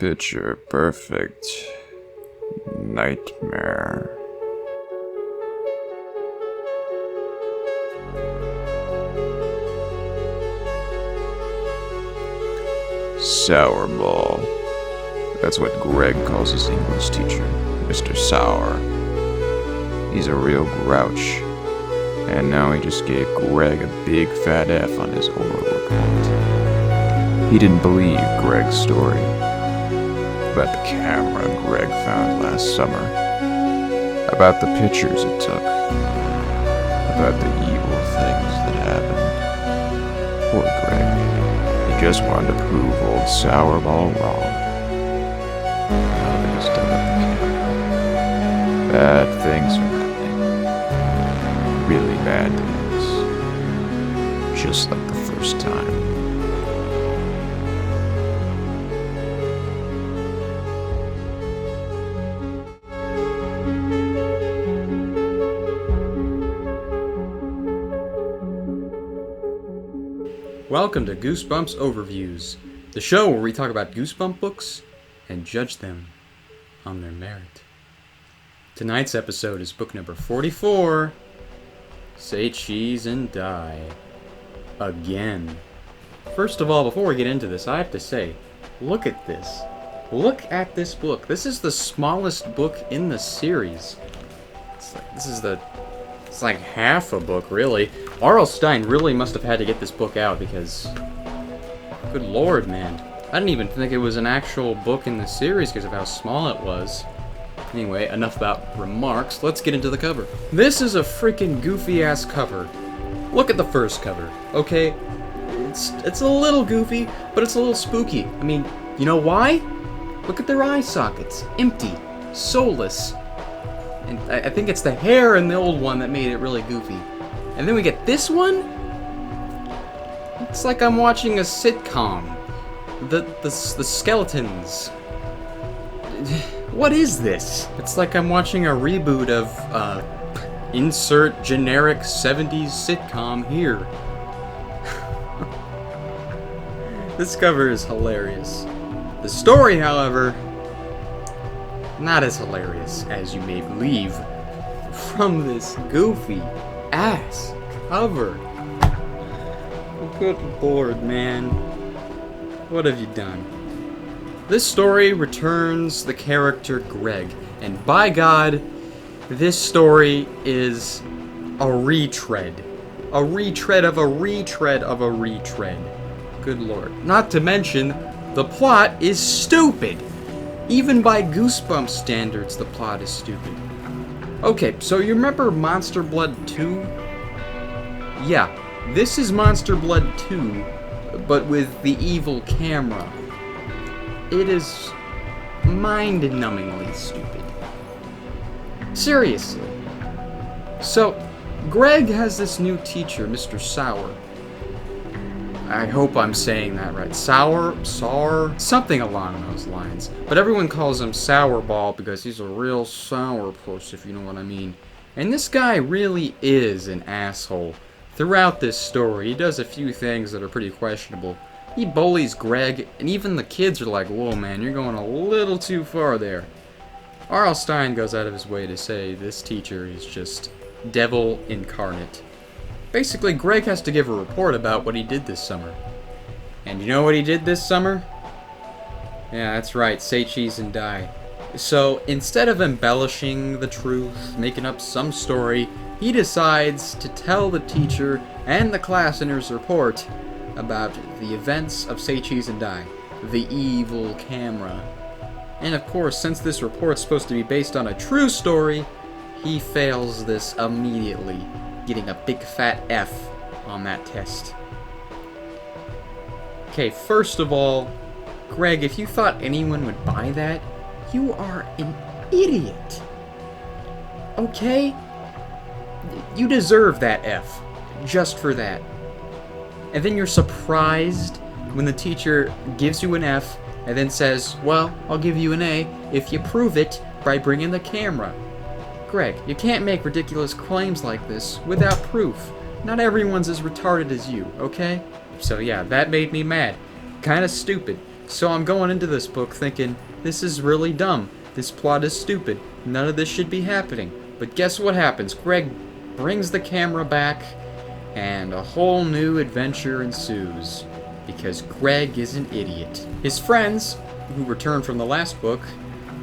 Picture perfect nightmare. Sour ball. That's what Greg calls his English teacher, Mr. Sour. He's a real grouch. And now he just gave Greg a big fat F on his oral report. He didn't believe Greg's story about the camera Greg found last summer, about the pictures it took, about the evil things that happened. Poor Greg. He just wanted to prove old Sourball wrong. Now that he's dug up the camera, bad things are happening. Really bad things. Just like the first time. Welcome to Goosebumps Overviews, the show where we talk about Goosebump books and judge them on their merit. Tonight's episode is book number 44, Say Cheese and Die. Again. First of all, before we get into this, I have to say, look at this. Look at this book. This is the smallest book in the series. It's like half a book, really. R.L. Stine really must have had to get this book out because, good lord, man. I didn't even think it was an actual book in the series because of how small it was. Anyway, enough about remarks. Let's get into the cover. This is a freaking goofy-ass cover. Look at the first cover, okay? It's a little goofy, but it's a little spooky. I mean, you know why? Look at their eye sockets. Empty. Soulless. And I think it's the hair in the old one that made it really goofy. And then we get this one? It's like I'm watching a sitcom. The skeletons. What is this? It's like I'm watching a reboot of, insert generic 70s sitcom here. This cover is hilarious. The story, however, not as hilarious as you may believe from this goofy ass cover. Good lord, man. What have you done? This story returns the character Greg, and by God, this story is a retread. A retread of a retread of a retread. Good lord. Not to mention, the plot is stupid. Even by Goosebumps standards, the plot is stupid. Okay, so you remember Monster Blood 2? Yeah, this is Monster Blood 2, but with the evil camera. It is mind-numbingly stupid. Seriously. So, Greg has this new teacher, Mr. Sour. I hope I'm saying that right. Sour? Something along those lines. But everyone calls him Sourball because he's a real sourpuss, if you know what I mean. And this guy really is an asshole. Throughout this story, he does a few things that are pretty questionable. He bullies Greg, and even the kids are like, whoa man, you're going a little too far there. R.L. Stine goes out of his way to say this teacher is just devil incarnate. Basically, Greg has to give a report about what he did this summer. And you know what he did this summer? Yeah, that's right, say cheese and die. So, instead of embellishing the truth, making up some story, he decides to tell the teacher and the class in his report about the events of Say Cheese and Die, the evil camera. And of course, since this report's supposed to be based on a true story, he fails this immediately, getting a big fat F on that test. Okay, first of all, Greg, if you thought anyone would buy that, you are an idiot. Okay? You deserve that F, just for that. And then you're surprised when the teacher gives you an F and then says, well, I'll give you an A if you prove it by bringing the camera. Greg, you can't make ridiculous claims like this without proof. Not everyone's as retarded as you, okay? So yeah, that made me mad. Kinda stupid. So I'm going into this book thinking, this is really dumb. This plot is stupid. None of this should be happening. But guess what happens? Greg brings the camera back, and a whole new adventure ensues. Because Greg is an idiot. His friends, who returned from the last book,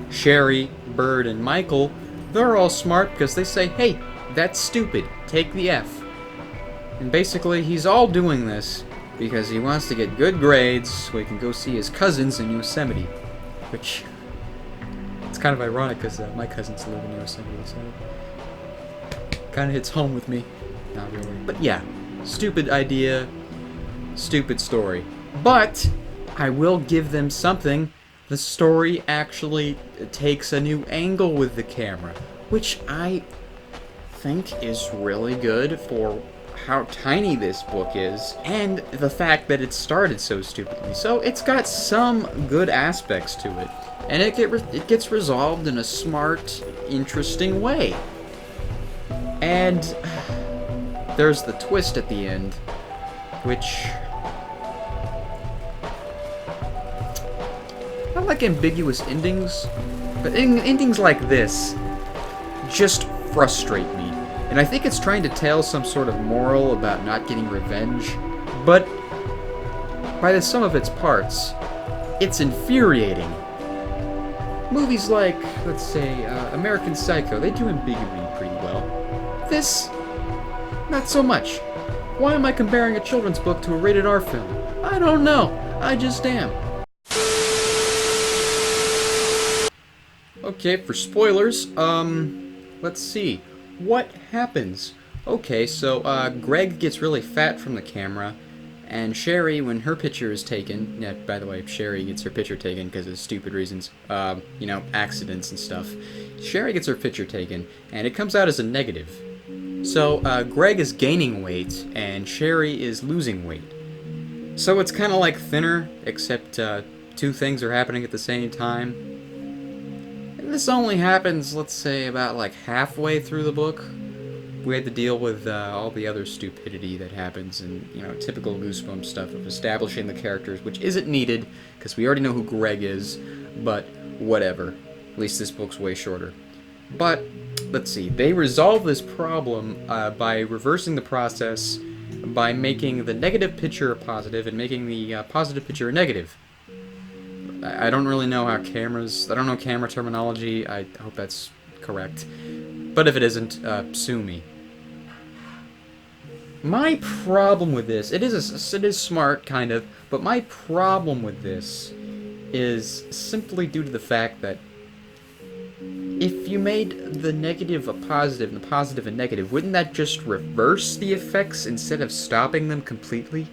Sherry, Bird, and Michael, they're all smart because they say, hey, that's stupid. Take the F. And basically, he's all doing this because he wants to get good grades so he can go see his cousins in Yosemite. Which, it's kind of ironic because my cousins live in Yosemite, so kind of hits home with me. Not really. But yeah, stupid idea, stupid story. But I will give them something. The story actually takes a new angle with the camera, which I think is really good for how tiny this book is, and the fact that it started so stupidly. So it's got some good aspects to it, and it gets resolved in a smart, interesting way. And there's the twist at the end, which I like ambiguous endings, but endings like this just frustrate me. And I think it's trying to tell some sort of moral about not getting revenge, but by the sum of its parts, it's infuriating. Movies like, let's say, American Psycho, they do ambiguity pretty well. This, not so much. Why am I comparing a children's book to a rated R film? I don't know. I just am. Okay, for spoilers, let's see. What happens? Okay, so, Greg gets really fat from the camera, and Sherry, when her picture is taken, yeah, by the way, Sherry gets her picture taken because of stupid reasons, accidents and stuff. Sherry gets her picture taken, and it comes out as a negative. So, Greg is gaining weight, and Sherry is losing weight. So it's kind of like Thinner, except, two things are happening at the same time. This only happens, let's say, about like halfway through the book. We had to deal with all the other stupidity that happens and, typical Goosebumps stuff of establishing the characters, which isn't needed, because we already know who Greg is, but whatever. At least this book's way shorter. But, let's see, they resolve this problem by reversing the process by making the negative picture a positive and making the positive picture a negative. I don't really know how I don't know camera terminology, I hope that's correct. But if it isn't, sue me. My problem with this, it is smart, kind of, but my problem with this is simply due to the fact that if you made the negative a positive and the positive a negative, wouldn't that just reverse the effects instead of stopping them completely?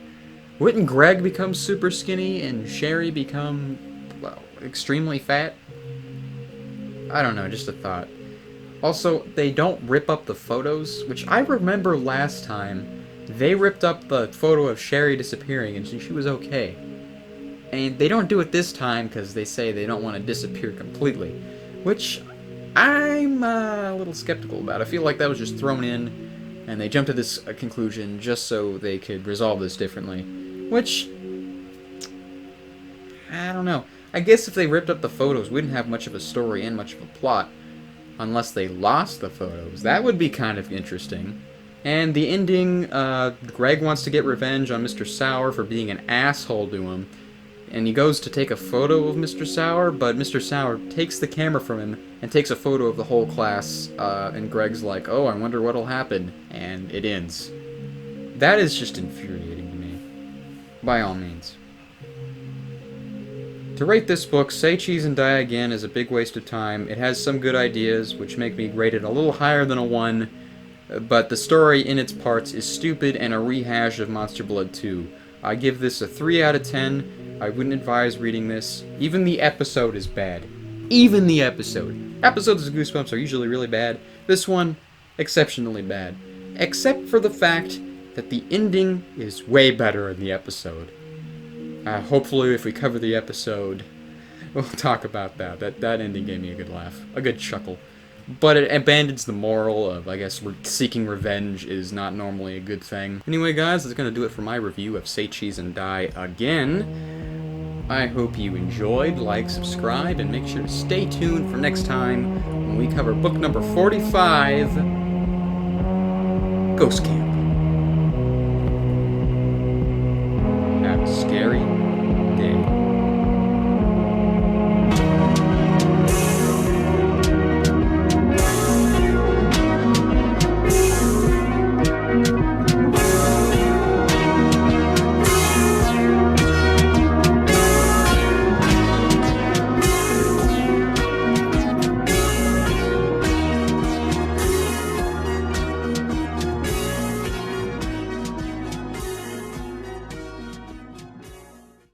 Wouldn't Greg become super skinny and Sherry become, well, extremely fat? I don't know, just a thought. Also, they don't rip up the photos, which I remember last time, they ripped up the photo of Sherry disappearing and she was okay. And they don't do it this time because they say they don't want to disappear completely, which I'm a little skeptical about. I feel like that was just thrown in and they jumped to this conclusion just so they could resolve this differently, which, I don't know. I guess if they ripped up the photos, we wouldn't have much of a story and much of a plot. Unless they lost the photos. That would be kind of interesting. And the ending, Greg wants to get revenge on Mr. Sauer for being an asshole to him. And he goes to take a photo of Mr. Sauer, but Mr. Sauer takes the camera from him and takes a photo of the whole class. And Greg's like, oh, I wonder what'll happen. And it ends. That is just infuriating to me. By all means. To rate this book, Say Cheese and Die Again is a big waste of time. It has some good ideas, which make me rate it a little higher than a 1, but the story in its parts is stupid and a rehash of Monster Blood 2. I give this a 3 out of 10. I wouldn't advise reading this. Even the episode is bad. Even the episode. Episodes of Goosebumps are usually really bad. This one, exceptionally bad. Except for the fact that the ending is way better in the episode. Hopefully, if we cover the episode, we'll talk about that. That ending gave me a good laugh. A good chuckle. But it abandons the moral of, I guess, seeking revenge is not normally a good thing. Anyway, guys, that's going to do it for my review of Say Cheese and Die Again. I hope you enjoyed. Like, subscribe, and make sure to stay tuned for next time when we cover book number 45, Ghost Camp. Have a scary